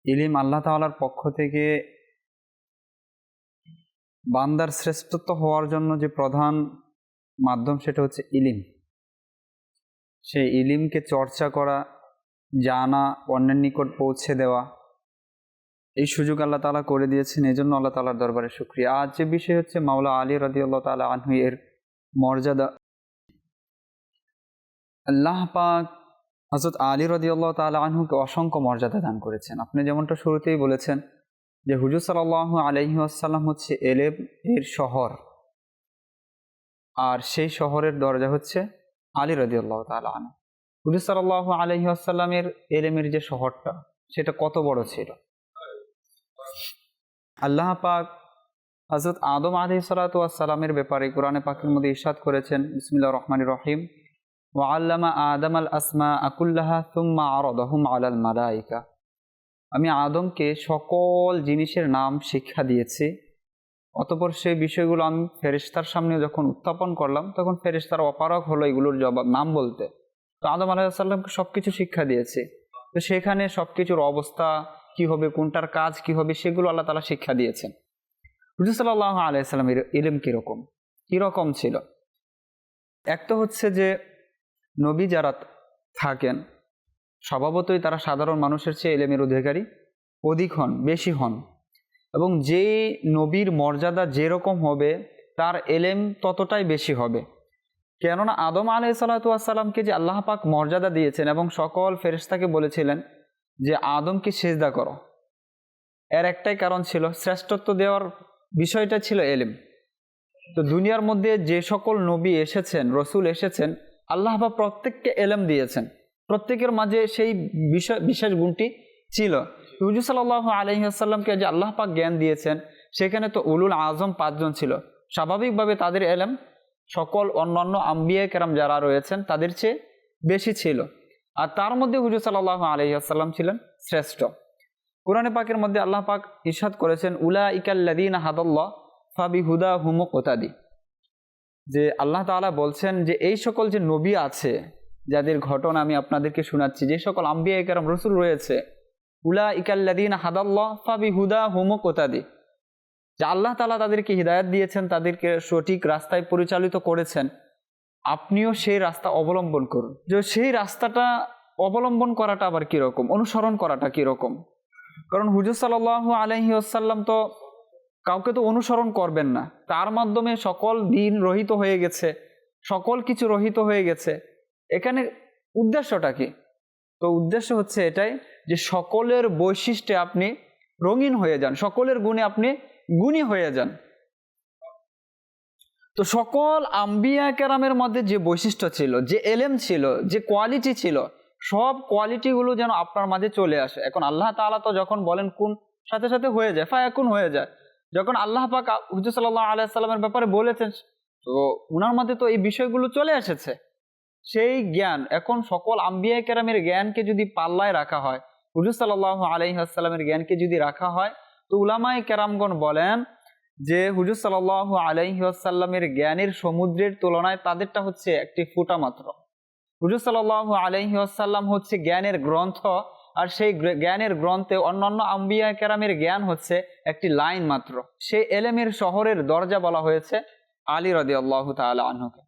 ইলিম আল্লাহ তাআলার পক্ষ থেকে বান্দার শ্রেষ্ঠত্ব হওয়ার জন্য যে প্রধান মাধ্যম সেটা হচ্ছে ইলিম। সেই ইলিমকে চর্চা করা, জানা, অন্যের নিকট পৌঁছে দেওয়া, এই সুযোগ আল্লাহ তাআলা করে দিয়েছেন। এই জন্য আল্লাহ তাআলার দরবারে শুকরিয়া। আজ যে বিষয় হচ্ছে মাওলা আলী রাদিয়াল্লাহু তাআলা আনহু এর মর্যাদা। আল্লাহ পাক হযরত আলী রাদিয়াল্লাহু তাআলা আনহুকে অসংখ্য মর্যাদা দান করেছেন। আপনি যেমনটা শুরুতেই বলেছেন যে হুজুর সাল্লাল্লাহু আলাইহি ওয়াসাল্লাম হচ্ছে এলেম এর শহর, আর সেই শহরের দরজা হচ্ছে আলী রাদিয়াল্লাহু তাআলা আনহু। হুজুর সাল্লাল্লাহু আলাইহি ওয়াসাল্লামের এলেমের যে শহরটা সেটা কত বড় ছিল। আল্লাহ পাক হযরত আদম আলাইহিস সালাতু ওয়াস সালামের ব্যাপারে কোরআনে পাকের মধ্যে ইরশাদ করেছেন, বিসমিল্লাহির রহমানির রহিম, ওয়া আল্লামা আদামাল আসমাআ কুল্লাহা সুম্মা আরাদাহুম আলাল মালায়েকা। আমি আদমকে সকল জিনিসের নাম শিক্ষা দিয়েছি, অতঃপর সেই বিষয়গুলো আমি ফেরেশতার সামনে যখন উত্থাপন করলাম তখন ফেরেশতারা অপারগ হলো এগুলোর জবাব নাম বলতে। তো আদম আলাইহিস সালামকে সবকিছু শিক্ষা দিয়েছে, তো সেখানে সবকিছুর অবস্থা কি হবে, কোনটার কাজ কি হবে, সেগুলো আল্লাহ তাআলা শিক্ষা দিয়েছেন। হুজুর সাল্লাল্লাহু আলাইহি ওয়াসাল্লামের ইলম কিরকম ছিল? এক তো হচ্ছে যে নবী যারা থাকেন স্বভাবতই তারা সাধারণ মানুষের চেয়ে ইলমের অধিকারী অধিক হন, বেশি হন, এবং যে নবীর মর্যাদা যেরকম হবে তার ইলম ততটাই বেশি হবে। কেননা আদম আলাইহিস সালাতু ওয়াস সালামকে যে আল্লাহ পাক মর্যাদা দিয়েছেন এবং সকল ফেরেশতাকে বলেছিলেন যে আদমকে সিজদা করো, এর একটাই কারণ ছিল, শ্রেষ্ঠত্ব দেওয়ার বিষয়টা ছিল ইলম। তো দুনিয়ার মধ্যে যে সকল নবী এসেছেন, রসুল এসেছেন, আল্লাহ পাক প্রত্যেককে ইলম দিয়েছেন, প্রত্যেকের মাঝে সেই বিশেষ গুণটি ছিল। হুজুর সাল্লাল্লাহু আলাইহি ওয়াসাল্লামকে যে আল্লাহ পাক জ্ঞান দিয়েছেন, সেখানে তো উলুল আজম ৫ জন ছিল, স্বাভাবিকভাবে তাদের ইলম সকল অন্যান্য আম্বিয়া কেরাম যারা রয়েছেন তাদের চেয়ে বেশি ছিল, আর তার মধ্যে হুজুর সাল্লাল্লাহু আলাইহি ওয়াসাল্লাম ছিলেন শ্রেষ্ঠ। কোরআনে পাকের মধ্যে আল্লাহ পাক ইরশাদ করেছেন, উলাইকাল্লাযীনা হাদাল্লাহ ফাবিহুদাহুম মুকতাদি, যে আল্লাহ তাআলা বলছেন যে এই সকল যে নবী আছে যাদের ঘটনা আমি আপনাদেরকে শোনাচ্ছি, যে সকল আম্বিয়া কেরাম রসুল রয়েছে, উলাইকাল্লাযীনা হাদাল্লাহ ফাবিহুদাহুম মুকতাদি, যে আল্লাহ তাআলা তাদেরকে হিদায়াত দিয়েছেন, তাদেরকে সঠিক রাস্তায় পরিচালিত করেছেন, আপনিও সেই রাস্তা অবলম্বন করুন। যে সেই রাস্তাটা অবলম্বন করাটা আবার কিরকম, অনুসরণ করাটা কিরকম? কারণ হুজুর সাল্লাল্লাহু আলাইহি ওয়াসাল্লাম তো কাউকে তো অনুসরণ করবেন না, তার মাধ্যমে সকল দিন রহিত হয়ে গেছে, সকল কিছু রহিত হয়ে গেছে। এখানে উদ্দেশ্যটা কি? তো উদ্দেশ্য হচ্ছে এটাই যে সকলের বৈশিষ্ট্যে আপনি রঙিন হয়ে যান, সকলের গুণে আপনি গুণী হয়ে যান। তো সকল আম্বিয়া কেরামের মধ্যে যে বৈশিষ্ট্য ছিল, যে এলেম ছিল, যে কোয়ালিটি ছিল, সব কোয়ালিটিগুলো যেন আপনার মাঝে চলে আসে। এখন আল্লাহ তাআলা তো যখন বলেন কোন, সাথে সাথে হয়ে যায়, ফায়াকুন হয়ে যায়। যখন আল্লাহ পাক হুজুর সাল্লাল্লাহু আলাইহি সাল্লামের ব্যাপারে বলেছেন, তো উনার মধ্যে তো এই বিষয়গুলো চলে এসেছে। সেই জ্ঞান এখন সকল আম্বিয়া কেরামের জ্ঞানকে যদি পাল্লায় রাখা হয়, হুজুর সাল্লাল্লাহু আলাইহি ওয়াসাল্লামের জ্ঞানকে যদি রাখা হয়, তো উলামায়ে কেরামগণ বলেন যে হুজুর সাল্লাল্লাহু আলাইহি ওয়াসাল্লামের জ্ঞানের সমুদ্রের তুলনায় তাদেরটা হচ্ছে একটি ফোঁটা মাত্র। হুজুর সাল্লাল্লাহু আলাইহি ওয়াসাল্লাম হচ্ছে জ্ঞানের গ্রন্থ, আর সেই জ্ঞানের গ্রন্থে অন্যান্য আম্বিয়া কেরামের জ্ঞান হচ্ছে একটি লাইন মাত্র। সেই এলেমের শহরের দরজা বলা হয়েছে আলী রাদিয়াল্লাহু তাআলা আনহুকে।